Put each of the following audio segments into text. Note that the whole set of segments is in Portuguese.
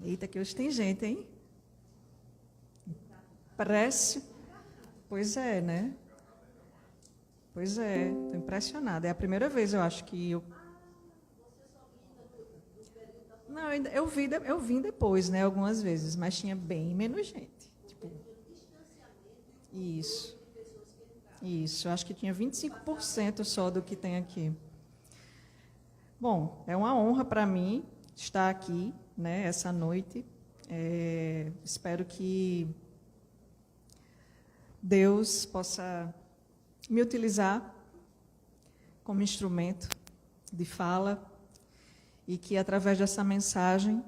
Eita, que hoje tem gente, hein? Parece. Pois é, né? Pois é, estou impressionada. É a primeira vez, eu acho, que eu... Não, eu vim depois, né, algumas vezes, mas tinha bem menos gente. Tipo, isso, eu acho que tinha 25% só do que tem aqui. Bom, é uma honra para mim estar aqui, né, essa noite. Espero que Deus possa me utilizar como instrumento de fala e que, através dessa mensagem,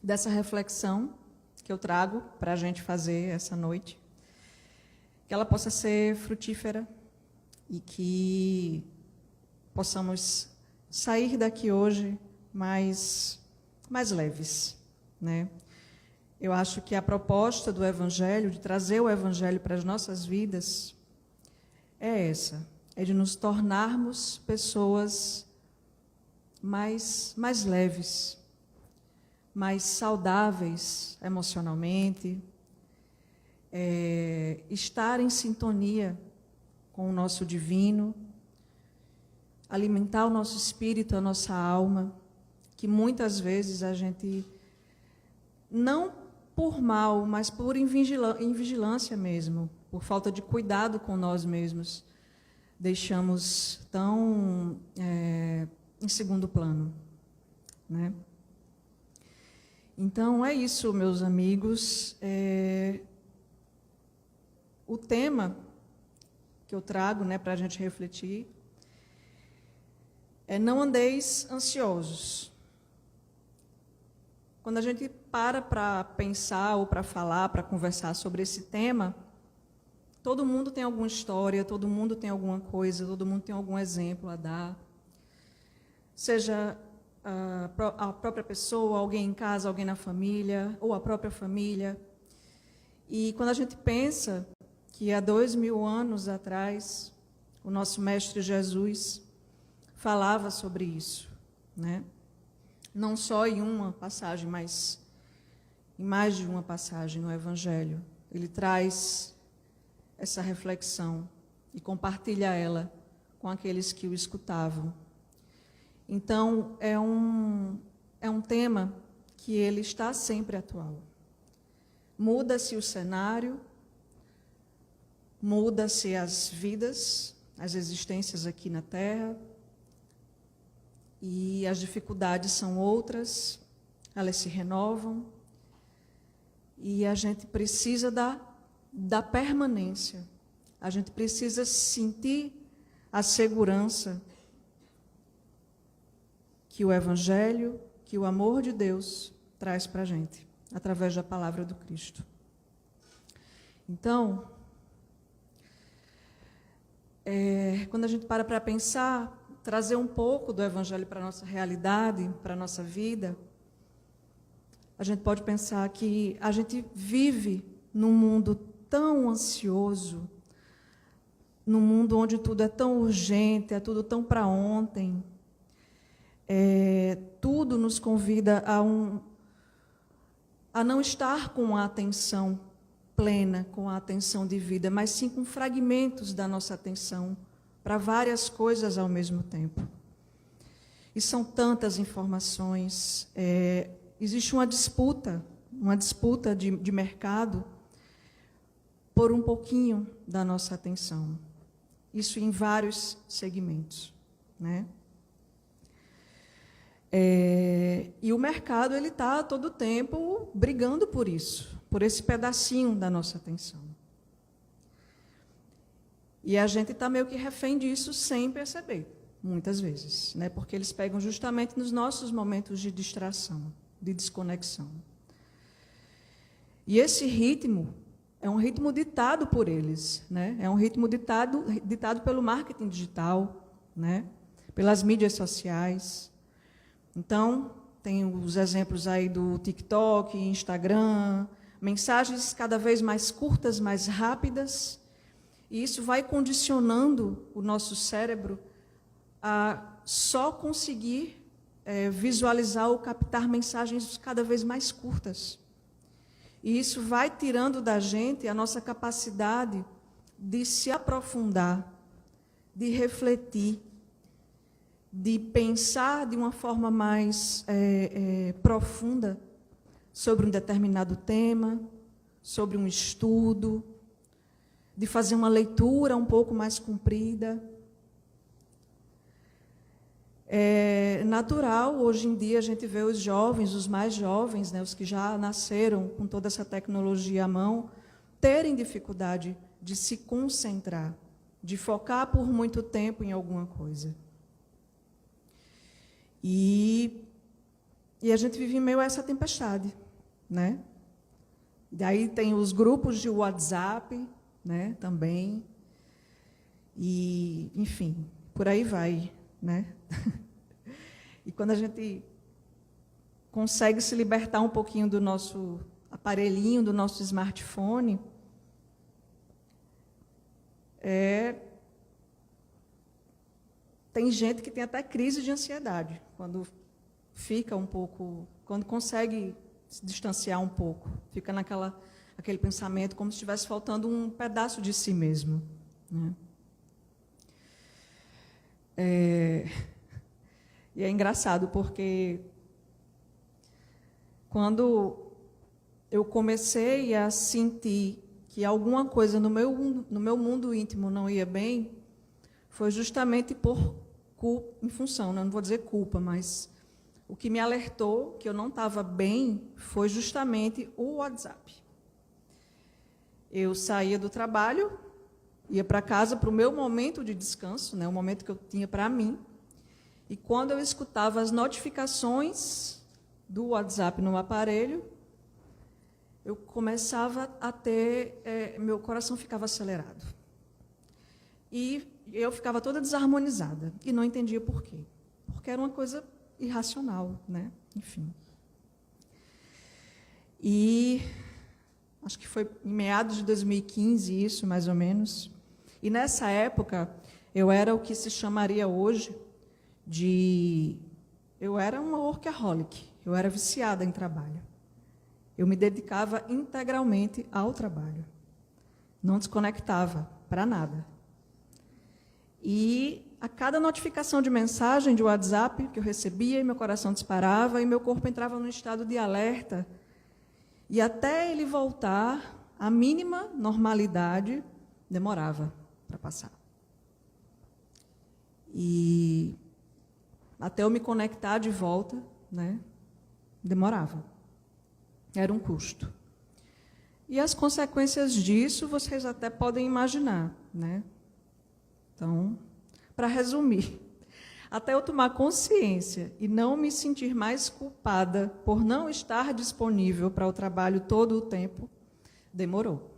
dessa reflexão que eu trago para a gente fazer essa noite, que ela possa ser frutífera e que possamos sair daqui hoje mais leves, né? Eu acho que a proposta do Evangelho, de trazer o Evangelho para as nossas vidas, é essa, é de nos tornarmos pessoas mais leves, mais saudáveis emocionalmente, estar em sintonia com o nosso divino, alimentar o nosso espírito, a nossa alma, que muitas vezes a gente, não por mal, mas por invigilância mesmo, por falta de cuidado com nós mesmos, deixamos tão em segundo plano, né? Então, é isso, meus amigos. O tema que eu trago, né, para a gente refletir é: não andeis ansiosos. Quando a gente para pensar ou para falar, para conversar sobre esse tema, todo mundo tem alguma história, todo mundo tem alguma coisa, todo mundo tem algum exemplo a dar. Seja a própria pessoa, alguém em casa, alguém na família, ou a própria família. E quando a gente pensa que há 2000 anos atrás, o nosso Mestre Jesus falava sobre isso, né? Não só em uma passagem, mas em mais de uma passagem no Evangelho. Ele traz essa reflexão e compartilha ela com aqueles que o escutavam. Então, é um tema que ele está sempre atual. Muda-se o cenário, muda-se as vidas, as existências aqui na Terra, e as dificuldades são outras, elas se renovam, e a gente precisa da permanência, a gente precisa sentir a segurança que o Evangelho, que o amor de Deus traz para a gente, através da palavra do Cristo. Então, quando a gente para pensar, trazer um pouco do Evangelho para a nossa realidade, para a nossa vida, a gente pode pensar que a gente vive num mundo tão ansioso, num mundo onde tudo é tão urgente, é tudo tão para ontem. Tudo nos convida a não estar com a atenção plena, com a atenção devida, mas sim com fragmentos da nossa atenção para várias coisas ao mesmo tempo. E são tantas informações. Existe uma disputa de mercado por um pouquinho da nossa atenção. Isso em vários segmentos, né? E o mercado está todo tempo brigando por isso, por esse pedacinho da nossa atenção. E a gente está meio que refém disso sem perceber, muitas vezes, né? Porque eles pegam justamente nos nossos momentos de distração, de desconexão. E esse ritmo é um ritmo ditado por eles, né? É um ritmo ditado pelo marketing digital, né? Pelas mídias sociais. Então, tem os exemplos aí do TikTok, Instagram, mensagens cada vez mais curtas, mais rápidas, e isso vai condicionando o nosso cérebro a só conseguir visualizar ou captar mensagens cada vez mais curtas. E isso vai tirando da gente a nossa capacidade de se aprofundar, de refletir, de pensar de uma forma mais profunda sobre um determinado tema, sobre um estudo, de fazer uma leitura um pouco mais comprida. É natural, hoje em dia, a gente vê os jovens, os mais jovens, né, os que já nasceram com toda essa tecnologia à mão, terem dificuldade de se concentrar, de focar por muito tempo em alguma coisa. E a gente vive em meio a essa tempestade, né? Daí tem os grupos de WhatsApp, né, também. E, enfim, por aí vai, né? E quando a gente consegue se libertar um pouquinho do nosso aparelhinho, do nosso smartphone, tem gente que tem até crise de ansiedade, quando fica um pouco, quando consegue se distanciar um pouco, fica aquele pensamento como se estivesse faltando um pedaço de si mesmo, né? E é engraçado, porque quando eu comecei a sentir que alguma coisa no meu mundo íntimo não ia bem, foi justamente em função, não vou dizer culpa, mas o que me alertou que eu não estava bem foi justamente o WhatsApp. Eu saía do trabalho, ia para casa para o meu momento de descanso, né, o momento que eu tinha para mim, e quando eu escutava as notificações do WhatsApp no aparelho, eu começava a ter, meu coração ficava acelerado. E eu ficava toda desarmonizada, e não entendia por quê. Porque era uma coisa irracional, né? Enfim. E acho que foi em meados de 2015, isso, mais ou menos. E nessa época, eu era o que se chamaria hoje eu era uma workaholic, eu era viciada em trabalho. Eu me dedicava integralmente ao trabalho. Não desconectava para nada. E a cada notificação de mensagem de WhatsApp que eu recebia, meu coração disparava e meu corpo entrava num estado de alerta. E até ele voltar à mínima normalidade, demorava para passar. E até eu me conectar de volta, né, demorava. Era um custo. E as consequências disso vocês até podem imaginar, né? Então, para resumir, até eu tomar consciência e não me sentir mais culpada por não estar disponível para o trabalho todo o tempo, demorou.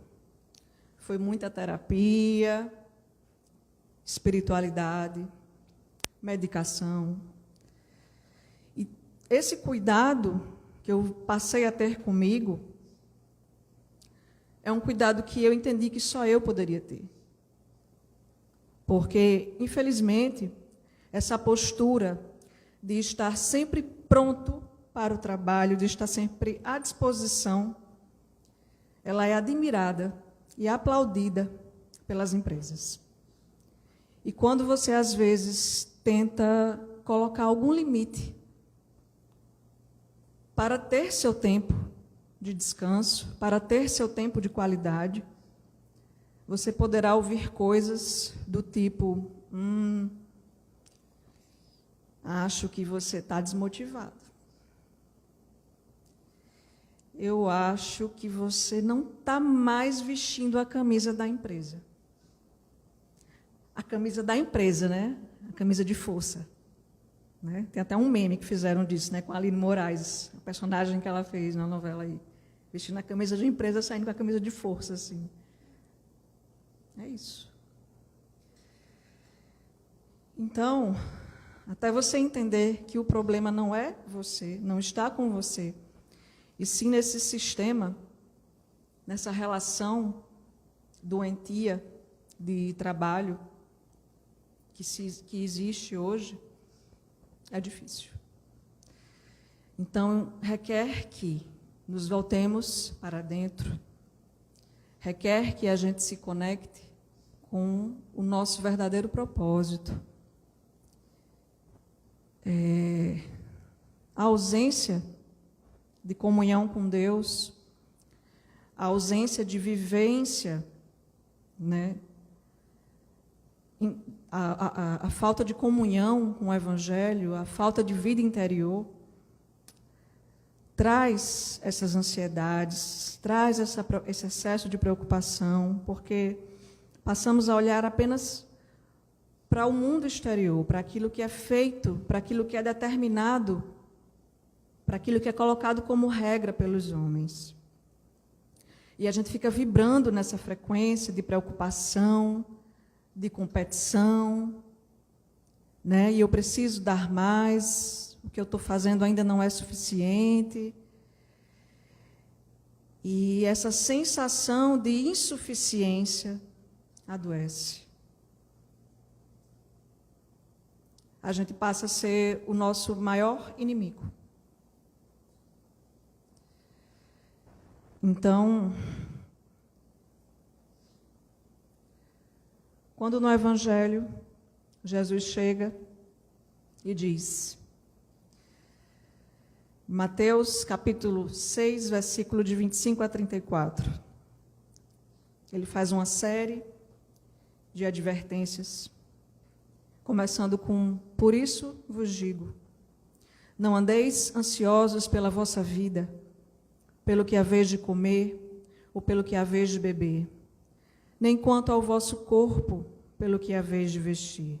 Foi muita terapia, espiritualidade, medicação. E esse cuidado que eu passei a ter comigo é um cuidado que eu entendi que só eu poderia ter. Porque, infelizmente, essa postura de estar sempre pronto para o trabalho, de estar sempre à disposição, ela é admirada e aplaudida pelas empresas. E quando você, às vezes, tenta colocar algum limite para ter seu tempo de descanso, para ter seu tempo de qualidade, você poderá ouvir coisas do tipo, acho que você está desmotivado. Eu acho que você não está mais vestindo a camisa da empresa. A camisa da empresa, né? A camisa de força. Né? Tem até um meme que fizeram disso, né? Com a Aline Moraes, a personagem que ela fez na novela aí. Vestindo a camisa de empresa, saindo com a camisa de força, assim. É isso. Então, até você entender que o problema não é você, não está com você, e sim nesse sistema, nessa relação doentia de trabalho que existe hoje, é difícil. Então, requer que nos voltemos para dentro, requer que a gente se conecte com o nosso verdadeiro propósito. A ausência de comunhão com Deus, a ausência de vivência, né? A falta de comunhão com o Evangelho, a falta de vida interior, traz essas ansiedades, traz esse excesso de preocupação, porque passamos a olhar apenas para o mundo exterior, para aquilo que é feito, para aquilo que é determinado, para aquilo que é colocado como regra pelos homens. E a gente fica vibrando nessa frequência de preocupação, de competição, né? E eu preciso dar mais, o que eu estou fazendo ainda não é suficiente. E essa sensação de insuficiência adoece. A gente passa a ser o nosso maior inimigo. Então, quando no Evangelho, Jesus chega e diz, Mateus capítulo 6, versículo de 25 a 34, ele faz uma série de advertências, começando com, por isso vos digo, não andeis ansiosos pela vossa vida, pelo que haveis de comer, ou pelo que haveis de beber, nem quanto ao vosso corpo, pelo que haveis de vestir.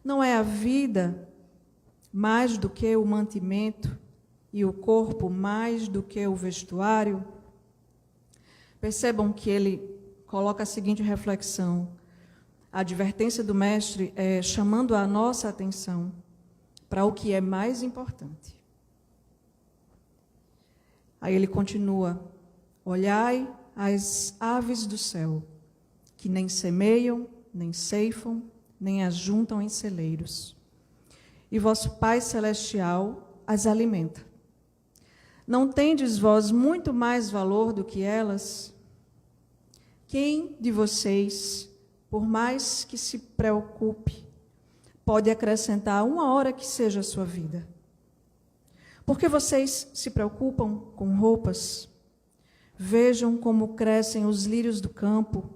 Não é a vida mais do que o mantimento, e o corpo mais do que o vestuário? Percebam que ele coloca a seguinte reflexão. A advertência do Mestre é chamando a nossa atenção para o que é mais importante. Aí ele continua, olhai as aves do céu, que nem semeiam, nem ceifam, nem ajuntam em celeiros. E vosso Pai Celestial as alimenta. Não tendes vós muito mais valor do que elas? Quem de vocês, por mais que se preocupe, pode acrescentar uma hora que seja a sua vida? Porque vocês se preocupam com roupas? Vejam como crescem os lírios do campo.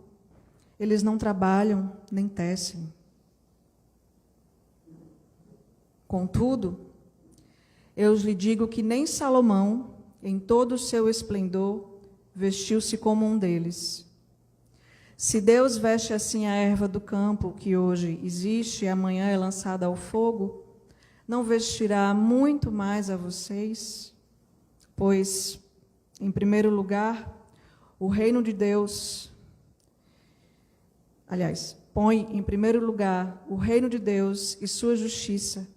Eles não trabalham, nem tecem. Contudo, eu lhe digo que nem Salomão, em todo o seu esplendor, vestiu-se como um deles. Se Deus veste assim a erva do campo, que hoje existe e amanhã é lançada ao fogo, não vestirá muito mais a vocês? Pois, em primeiro lugar, o reino de Deus... põe em primeiro lugar o reino de Deus e sua justiça,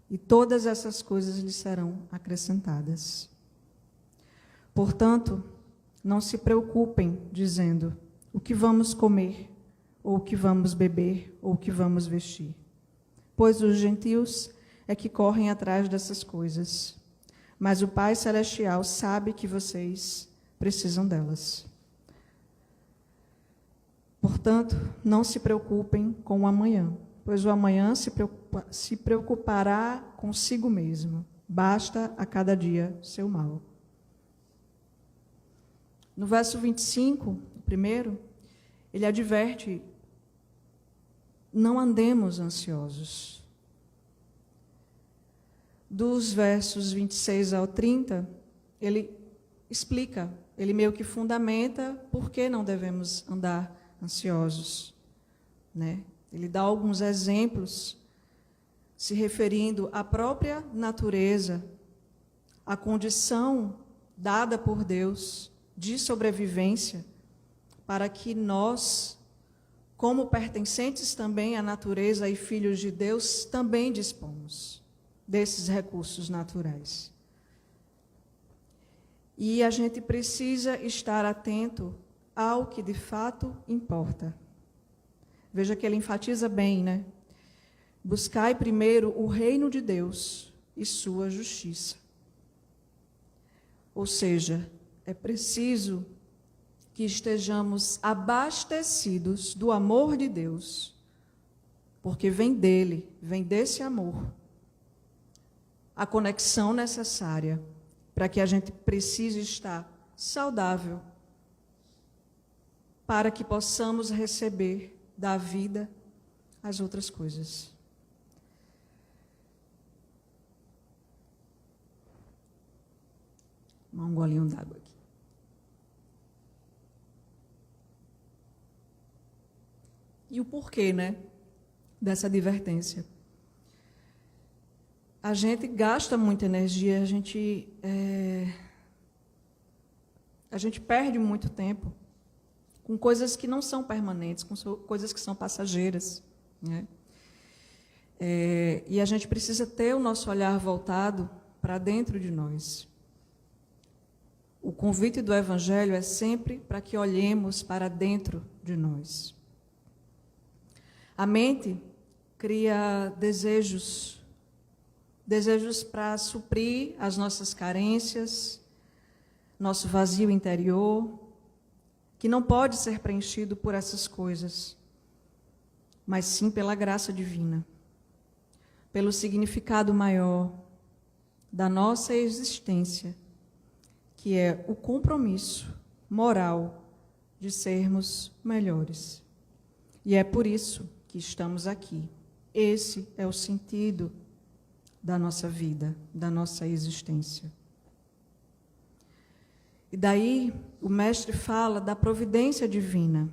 e todas essas coisas lhe serão acrescentadas. Portanto, não se preocupem, dizendo, o que vamos comer, ou o que vamos beber, ou o que vamos vestir. Pois os gentios é que correm atrás dessas coisas, mas o Pai Celestial sabe que vocês precisam delas. Portanto, não se preocupem com o amanhã, pois o amanhã se preocupará consigo mesmo. Basta a cada dia seu mal. No verso 25, primeiro, ele adverte, não andemos ansiosos. Dos versos 26 ao 30, ele explica, ele meio que fundamenta por que não devemos andar ansiosos, né? Ele dá alguns exemplos se referindo à própria natureza, à condição dada por Deus de sobrevivência, para que nós, como pertencentes também à natureza e filhos de Deus, também dispomos desses recursos naturais. E a gente precisa estar atento ao que de fato importa. Veja que ele enfatiza bem, né? Buscai primeiro o reino de Deus e sua justiça. Ou seja, é preciso que estejamos abastecidos do amor de Deus, porque vem dele, vem desse amor, a conexão necessária para que a gente precise estar saudável, para que possamos receber da vida as outras coisas. Um golinho d'água aqui. E o porquê, né, dessa advertência? A gente gasta muita energia, a gente perde muito tempo com coisas que não são permanentes, com coisas que são passageiras, né? E a gente precisa ter o nosso olhar voltado para dentro de nós. O convite do Evangelho é sempre para que olhemos para dentro de nós. A mente cria desejos para suprir as nossas carências, nosso vazio interior, que não pode ser preenchido por essas coisas, mas sim pela graça divina, pelo significado maior da nossa existência, que é o compromisso moral de sermos melhores. E é por isso que estamos aqui. Esse é o sentido da nossa vida, da nossa existência. E daí o mestre fala da providência divina,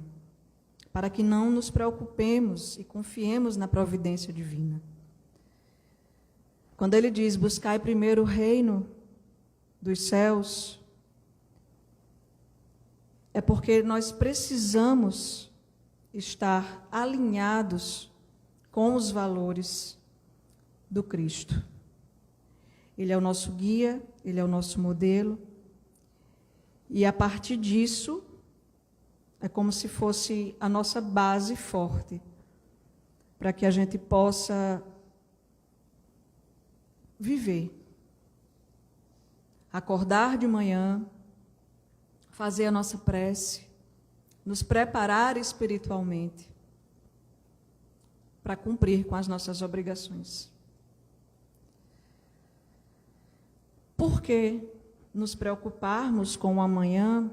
para que não nos preocupemos e confiemos na providência divina. Quando ele diz, buscai primeiro o reino dos céus, é porque nós precisamos estar alinhados com os valores do Cristo. Ele é o nosso guia, ele é o nosso modelo, e a partir disso, é como se fosse a nossa base forte, para que a gente possa viver. Acordar de manhã, fazer a nossa prece, nos preparar espiritualmente para cumprir com as nossas obrigações. Por que nos preocuparmos com o amanhã,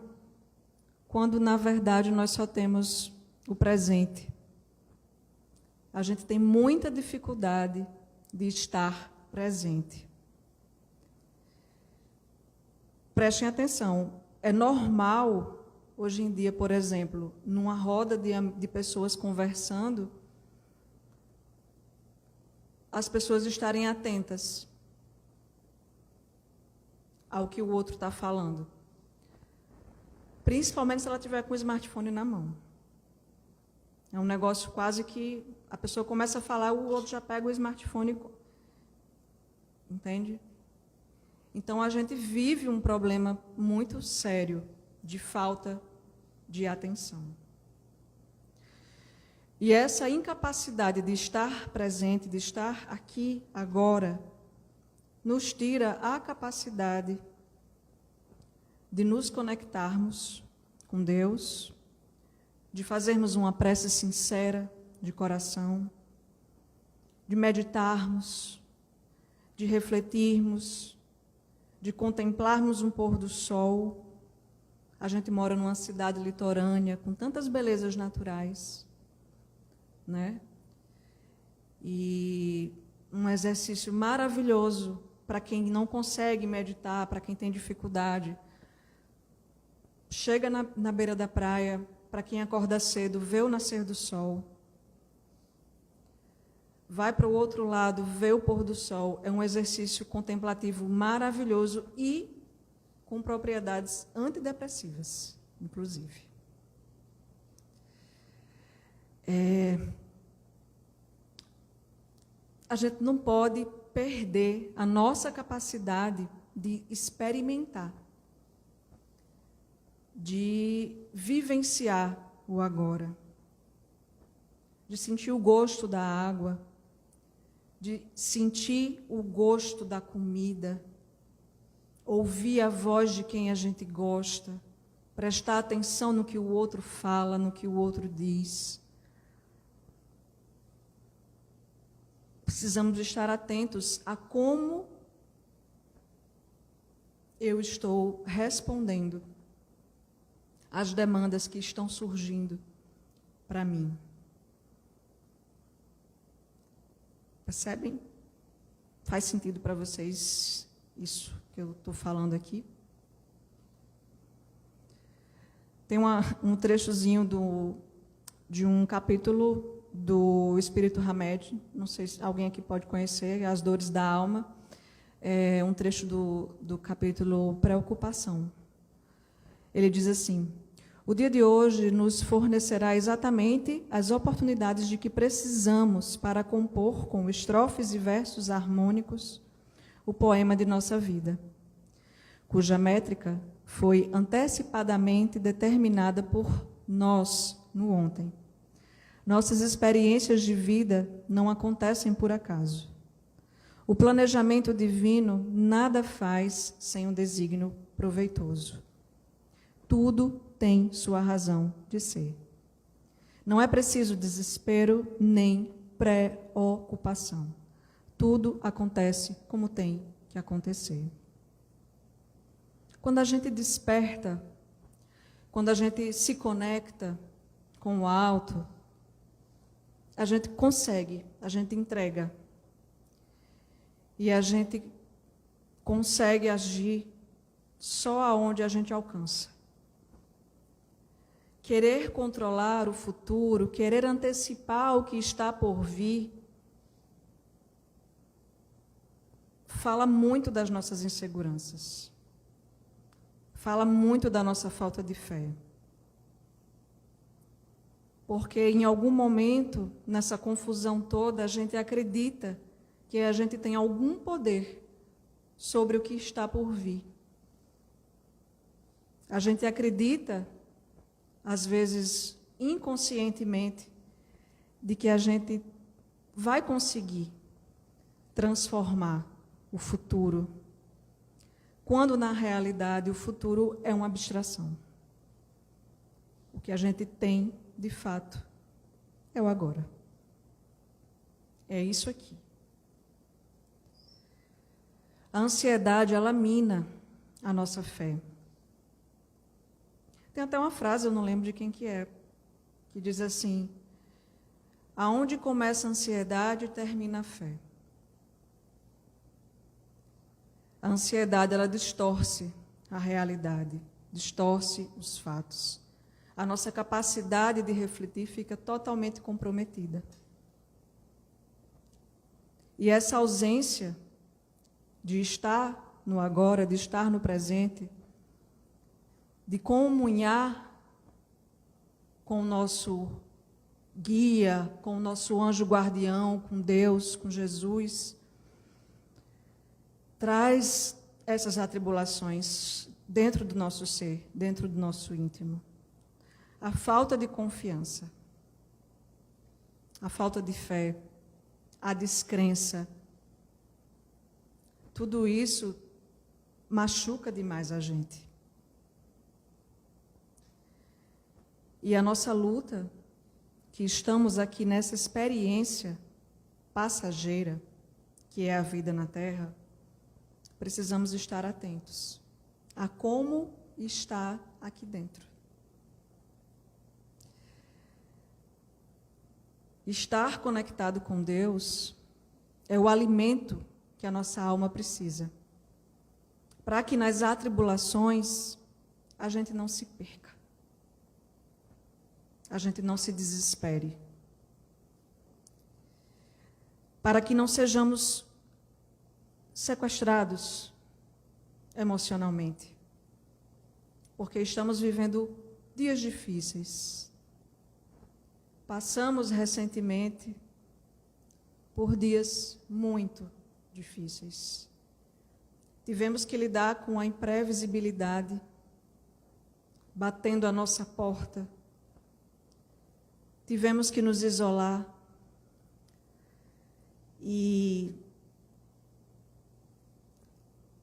quando, na verdade, nós só temos o presente? A gente tem muita dificuldade de estar presente. Prestem atenção, é normal, hoje em dia, por exemplo, numa roda de pessoas conversando, as pessoas estarem atentas ao que o outro está falando. Principalmente se ela tiver com o smartphone na mão. É um negócio quase que a pessoa começa a falar, o outro já pega o smartphone. Entende? Então, a gente vive um problema muito sério de falta de atenção. E essa incapacidade de estar presente, de estar aqui, agora, nos tira a capacidade de nos conectarmos com Deus, de fazermos uma prece sincera de coração, de meditarmos, de refletirmos, de contemplarmos um pôr do sol. A gente mora numa cidade litorânea com tantas belezas naturais, né? E um exercício maravilhoso para quem não consegue meditar, para quem tem dificuldade. Chega na beira da praia, para quem acorda cedo, vê o nascer do sol. Vai para o outro lado, vê o pôr do sol. É um exercício contemplativo maravilhoso e com propriedades antidepressivas, inclusive. A gente não pode perder a nossa capacidade de experimentar, de vivenciar o agora, de sentir o gosto da água, de sentir o gosto da comida, ouvir a voz de quem a gente gosta, prestar atenção no que o outro fala, no que o outro diz. Precisamos estar atentos a como eu estou respondendo às demandas que estão surgindo para mim. Percebem? Faz sentido para vocês isso que eu estou falando aqui? Tem um trechozinho de um capítulo do Espírito Hamed, não sei se alguém aqui pode conhecer, As Dores da Alma, é um trecho do capítulo Preocupação. Ele diz assim: o dia de hoje nos fornecerá exatamente as oportunidades de que precisamos para compor com estrofes e versos harmônicos o poema de nossa vida, cuja métrica foi antecipadamente determinada por nós no ontem. Nossas experiências de vida não acontecem por acaso. O planejamento divino nada faz sem um desígnio proveitoso. Tudo tem sua razão de ser. Não é preciso desespero nem preocupação. Tudo acontece como tem que acontecer. Quando a gente desperta, quando a gente se conecta com o alto, a gente consegue, a gente entrega. E a gente consegue agir só aonde a gente alcança. Querer controlar o futuro, querer antecipar o que está por vir, fala muito das nossas inseguranças. Fala muito da nossa falta de fé. Porque em algum momento, nessa confusão toda, a gente acredita que a gente tem algum poder sobre o que está por vir. A gente acredita, às vezes inconscientemente, de que a gente vai conseguir transformar o futuro, quando na realidade o futuro é uma abstração. O que a gente tem, de fato, é o agora. É isso aqui. A ansiedade, ela mina a nossa fé. Tem até uma frase, eu não lembro de quem que é, que diz assim: aonde começa a ansiedade, termina a fé. A ansiedade, ela distorce a realidade, distorce os fatos. A nossa capacidade de refletir fica totalmente comprometida. E essa ausência de estar no agora, de estar no presente, de comunhar com o nosso guia, com o nosso anjo guardião, com Deus, com Jesus, traz essas atribulações dentro do nosso ser, dentro do nosso íntimo. A falta de confiança, a falta de fé, a descrença, tudo isso machuca demais a gente. E a nossa luta, que estamos aqui nessa experiência passageira, que é a vida na Terra, precisamos estar atentos a como está aqui dentro. Estar conectado com Deus é o alimento que a nossa alma precisa, para que nas atribulações a gente não se perca, a gente não se desespere, para que não sejamos sequestrados emocionalmente, porque estamos vivendo dias difíceis. Passamos recentemente por dias muito difíceis. Tivemos que lidar com a imprevisibilidade batendo à nossa porta. Tivemos que nos isolar e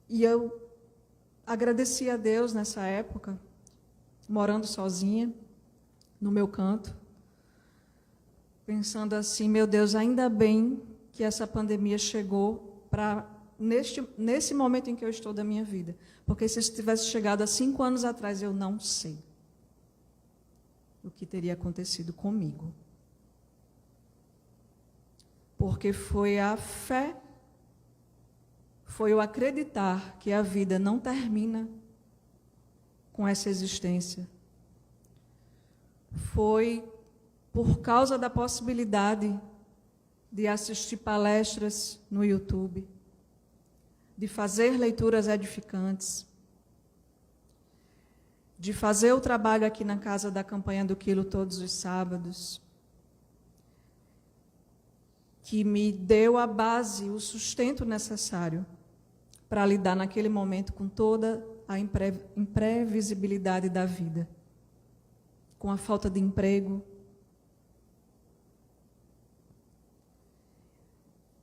eu agradeci a Deus nessa época, morando sozinha, no meu canto, pensando assim, meu Deus, ainda bem que essa pandemia chegou nesse momento em que eu estou da minha vida. Porque se tivesse chegado há 5 anos atrás, eu não sei o que teria acontecido comigo. Porque foi a fé, foi o acreditar que a vida não termina com essa existência. Foi por causa da possibilidade de assistir palestras no YouTube, de fazer leituras edificantes, de fazer o trabalho aqui na Casa da Campanha do Quilo todos os sábados, que me deu a base, o sustento necessário para lidar naquele momento com toda a imprevisibilidade da vida, com a falta de emprego.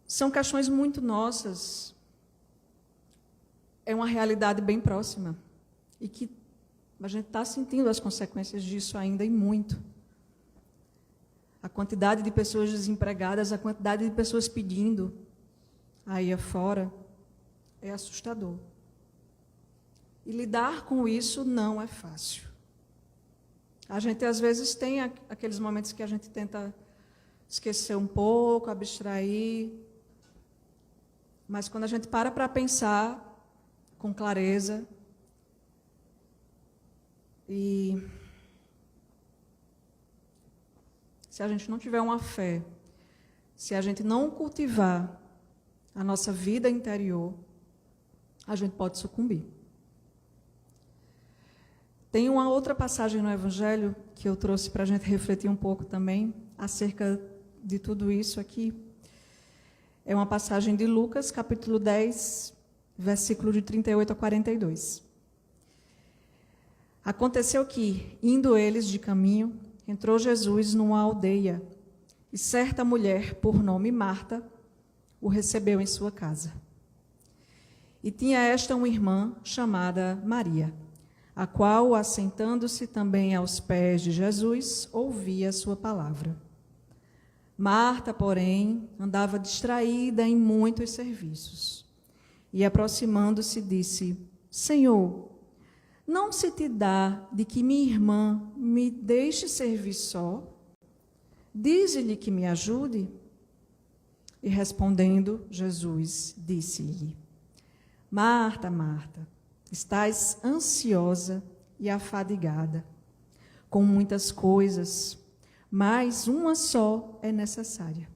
São questões muito nossas, é uma realidade bem próxima e que a gente está sentindo as consequências disso ainda e muito. A quantidade de pessoas desempregadas, a quantidade de pessoas pedindo aí afora é assustador. E lidar com isso não é fácil. A gente, às vezes, tem aqueles momentos que a gente tenta esquecer um pouco, abstrair, mas quando a gente para pensar com clareza e se a gente não tiver uma fé, se a gente não cultivar a nossa vida interior, a gente pode sucumbir. Tem uma outra passagem no Evangelho que eu trouxe para a gente refletir um pouco também acerca de tudo isso aqui. É uma passagem de Lucas, capítulo 10, versículo de 38 a 42. Aconteceu que, indo eles de caminho, entrou Jesus numa aldeia, e certa mulher, por nome Marta, o recebeu em sua casa. E tinha esta uma irmã chamada Maria, a qual, assentando-se também aos pés de Jesus, ouvia a sua palavra. Marta, porém, andava distraída em muitos serviços. E, aproximando-se, disse: Senhor, não se te dá de que minha irmã me deixe servir só? Dize-lhe que me ajude. E respondendo, Jesus disse-lhe: Marta, Marta, estás ansiosa e afadigada com muitas coisas, mas uma só é necessária.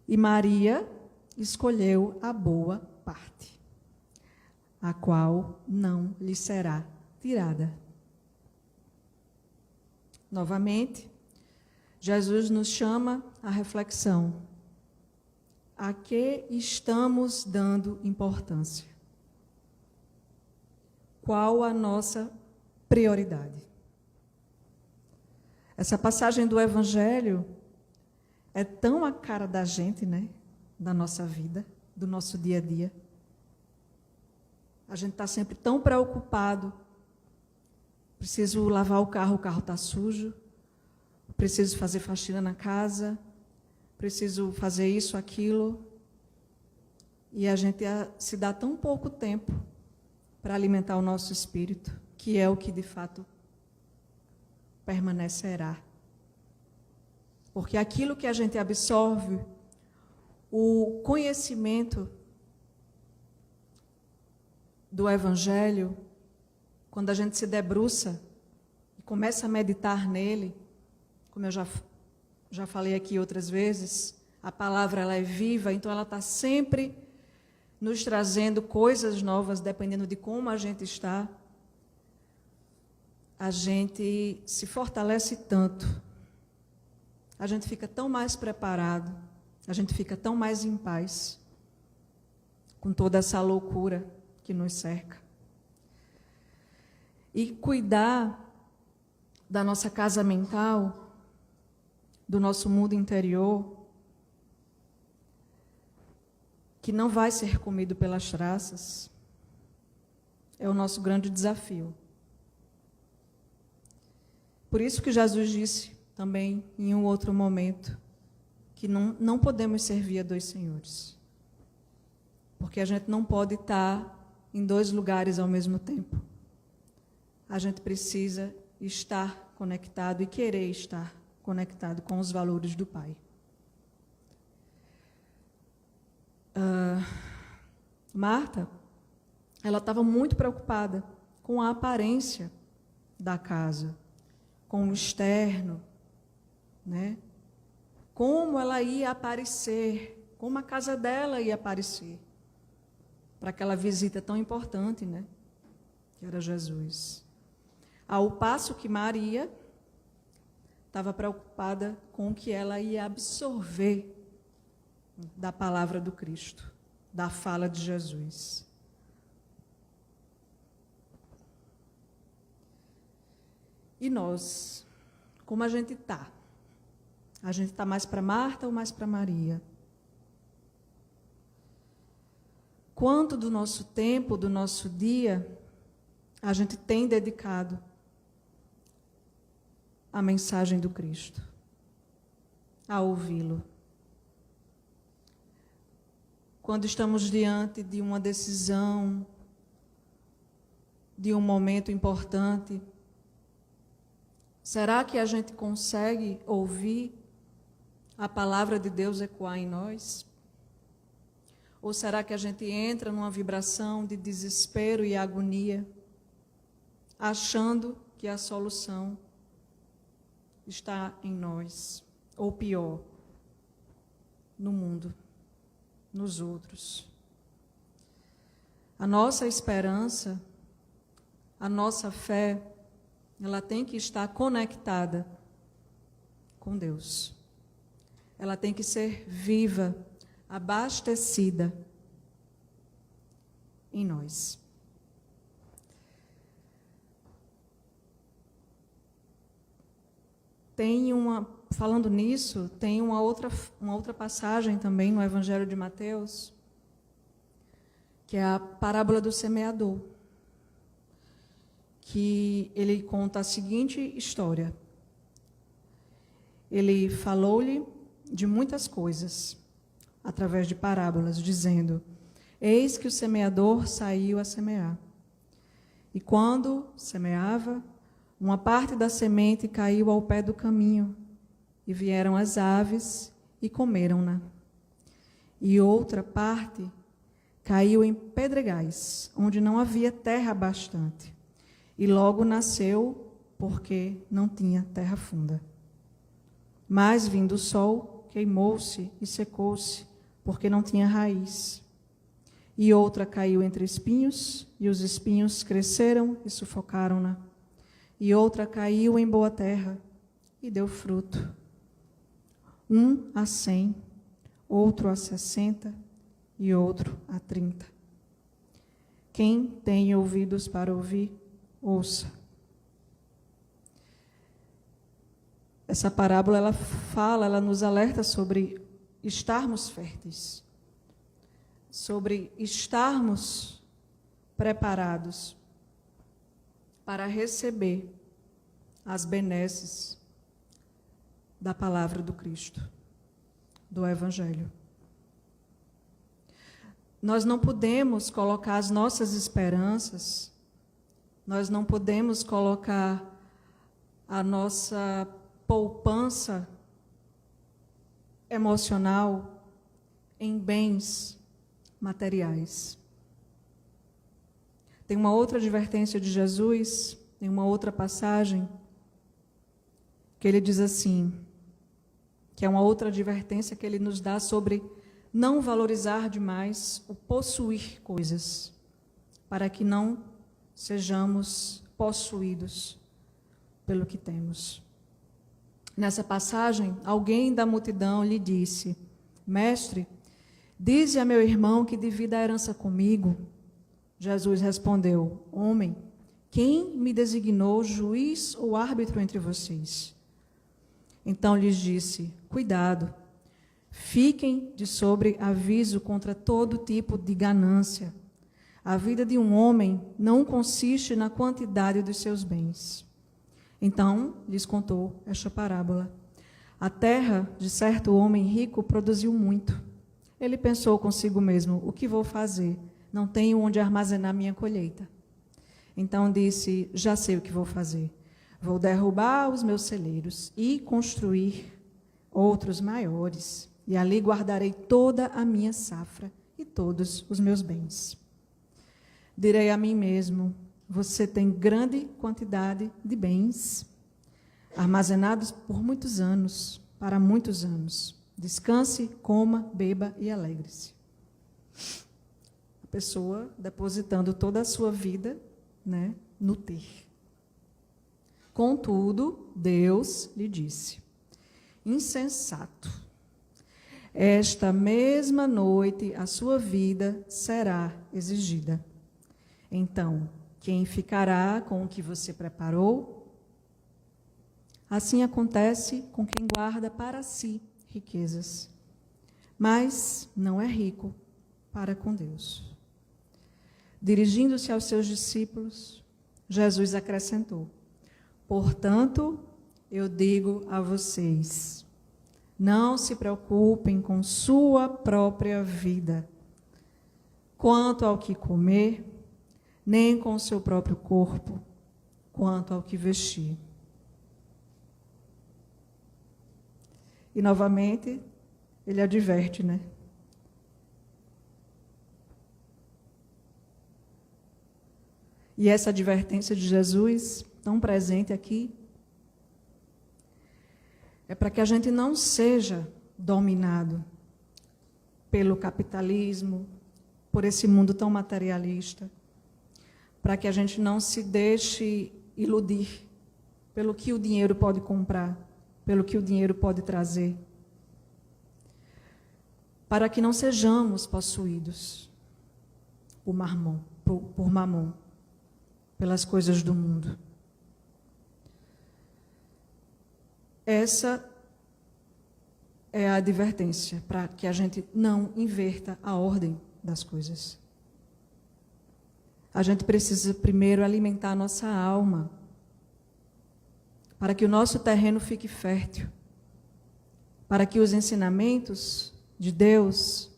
E Maria escolheu a boa parte, a qual não lhe será tirada. Novamente, Jesus nos chama à reflexão. A que estamos dando importância? Qual a nossa prioridade? Essa passagem do Evangelho é tão a cara da gente, né? Da nossa vida, do nosso dia a dia. A gente está sempre tão preocupado. Preciso lavar o carro está sujo. Preciso fazer faxina na casa. Preciso fazer isso, aquilo. E a gente se dá tão pouco tempo para alimentar o nosso espírito, que é o que de fato permanecerá. Porque aquilo que a gente absorve, o conhecimento do Evangelho, quando a gente se debruça e começa a meditar nele, como eu já falei aqui outras vezes, a palavra ela é viva, então ela está sempre nos trazendo coisas novas, dependendo de como a gente está. A gente se fortalece tanto, a gente fica tão mais preparado, a gente fica tão mais em paz com toda essa loucura que nos cerca. E cuidar da nossa casa mental, do nosso mundo interior, que não vai ser comido pelas traças, é o nosso grande desafio. Por isso que Jesus disse também, em um outro momento, que não podemos servir a dois senhores. Porque a gente não pode estar em dois lugares ao mesmo tempo. A gente precisa estar conectado e querer estar conectado com os valores do Pai. Marta, ela estava muito preocupada com a aparência da casa, com o externo, né? Como ela ia aparecer, como a casa dela ia aparecer, para aquela visita tão importante, né? Que era Jesus. Ao passo que Maria estava preocupada com o que ela ia absorver da palavra do Cristo, da fala de Jesus. E nós, como a gente está? A gente está mais para Marta ou mais para Maria? Quanto do nosso tempo, do nosso dia, a gente tem dedicado à mensagem do Cristo, a ouvi-lo? Quando estamos diante de uma decisão, de um momento importante, será que a gente consegue ouvir a palavra de Deus ecoar em nós? Ou será que a gente entra numa vibração de desespero e agonia, achando que a solução está em nós, ou pior, no mundo, nos outros? A nossa esperança, a nossa fé, ela tem que estar conectada com Deus. Ela tem que ser viva, abastecida em nós. Falando nisso, tem uma outra passagem também no Evangelho de Mateus, que é a parábola do semeador, que ele conta a seguinte história. Ele falou-lhe de muitas coisas, através de parábolas, dizendo: eis que o semeador saiu a semear. E quando semeava, uma parte da semente caiu ao pé do caminho, e vieram as aves e comeram-na. E outra parte caiu em pedregais, onde não havia terra bastante, e logo nasceu, porque não tinha terra funda. Mas, vindo o sol, queimou-se e secou-se, porque não tinha raiz. E outra caiu entre espinhos, e os espinhos cresceram e sufocaram-na. E outra caiu em boa terra, e deu fruto. 1 a 100, outro a 60, e outro a 30. Quem tem ouvidos para ouvir, ouça. Essa parábola, ela nos alerta sobre estarmos férteis, sobre estarmos preparados para receber as benesses da palavra do Cristo, do Evangelho. Nós não podemos colocar as nossas esperanças, nós não podemos colocar a nossa poupança emocional em bens materiais. Tem uma outra advertência de Jesus, tem uma outra passagem, que ele diz assim, que é uma outra advertência que ele nos dá sobre não valorizar demais o possuir coisas, para que não sejamos possuídos pelo que temos. Nessa passagem, alguém da multidão lhe disse: Mestre, dize a meu irmão que divida a herança comigo. Jesus respondeu: Homem, quem me designou juiz ou árbitro entre vocês? Então lhes disse: Cuidado, fiquem de sobreaviso contra todo tipo de ganância. A vida de um homem não consiste na quantidade dos seus bens. Então, lhes contou esta parábola. A terra de certo homem rico produziu muito. Ele pensou consigo mesmo: o que vou fazer? Não tenho onde armazenar minha colheita. Então disse: já sei o que vou fazer. Vou derrubar os meus celeiros e construir outros maiores, e ali guardarei toda a minha safra e todos os meus bens. Direi a mim mesmo: você tem grande quantidade de bens, armazenados por muitos anos, para muitos anos. Descanse, coma, beba e alegre-se. A pessoa depositando toda a sua vida, né, no ter. Contudo, Deus lhe disse: insensato, esta mesma noite a sua vida será exigida. Então, quem ficará com o que você preparou? Assim acontece com quem guarda para si riquezas, mas não é rico para com Deus. Dirigindo-se aos seus discípulos, Jesus acrescentou: portanto, eu digo a vocês, não se preocupem com sua própria vida, quanto ao que comer, nem com o seu próprio corpo, quanto ao que vestir. E, novamente, ele adverte, né? E essa advertência de Jesus, tão presente aqui, é para que a gente não seja dominado pelo capitalismo, por esse mundo tão materialista, para que a gente não se deixe iludir pelo que o dinheiro pode comprar, pelo que o dinheiro pode trazer, para que não sejamos possuídos por mamon, pelas coisas do mundo. Essa é a advertência, para que a gente não inverta a ordem das coisas. A gente precisa primeiro alimentar a nossa alma, para que o nosso terreno fique fértil, para que os ensinamentos de Deus,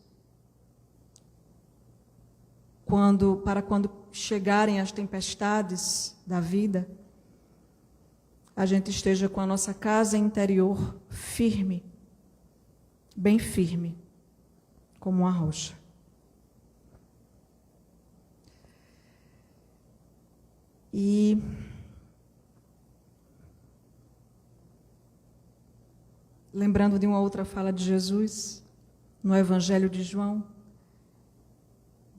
quando chegarem as tempestades da vida, a gente esteja com a nossa casa interior firme, bem firme, como uma rocha. E lembrando de uma outra fala de Jesus, no Evangelho de João,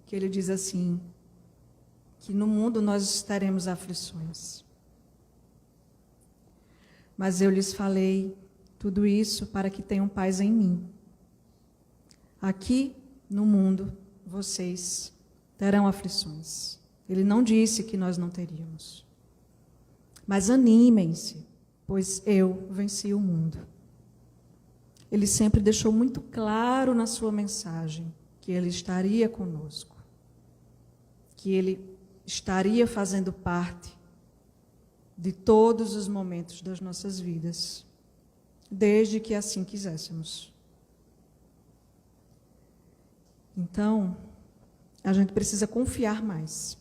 que ele diz assim, que no mundo nós teremos aflições. Mas eu lhes falei tudo isso para que tenham paz em mim. Aqui no mundo vocês terão aflições. Ele não disse que nós não teríamos. Mas animem-se, pois eu venci o mundo. Ele sempre deixou muito claro na sua mensagem que ele estaria conosco, que ele estaria fazendo parte de todos os momentos das nossas vidas, desde que assim quiséssemos. Então, a gente precisa confiar mais.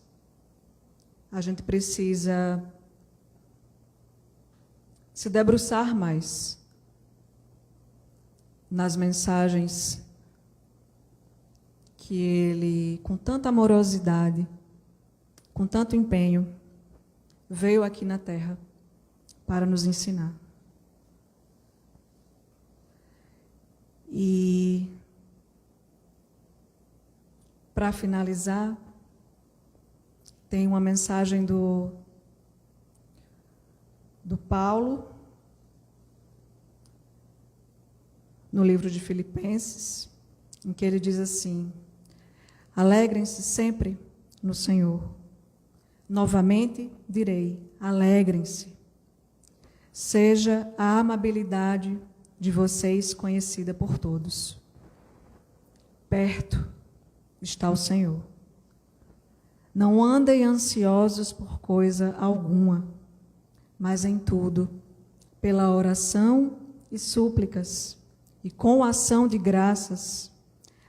A gente precisa se debruçar mais nas mensagens que ele, com tanta amorosidade, com tanto empenho, veio aqui na Terra para nos ensinar. E, para finalizar, tem uma mensagem do Paulo, no livro de Filipenses, em que ele diz assim: alegrem-se sempre no Senhor. Novamente direi, alegrem-se. Seja a amabilidade de vocês conhecida por todos. Perto está o Senhor. Não andem ansiosos por coisa alguma, mas em tudo, pela oração e súplicas, e com ação de graças,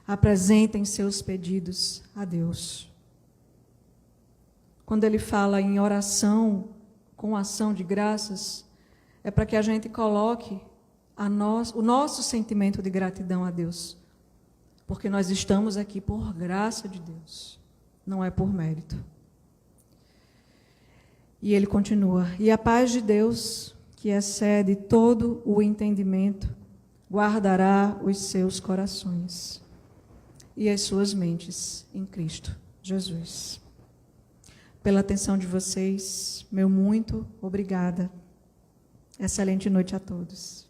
apresentem seus pedidos a Deus. Quando ele fala em oração com ação de graças, é para que a gente coloque o nosso sentimento de gratidão a Deus. Porque nós estamos aqui por graça de Deus, não é por mérito. E ele continua: e a paz de Deus, que excede todo o entendimento, guardará os seus corações e as suas mentes em Cristo Jesus. Pela atenção de vocês, meu muito obrigada. Excelente noite a todos.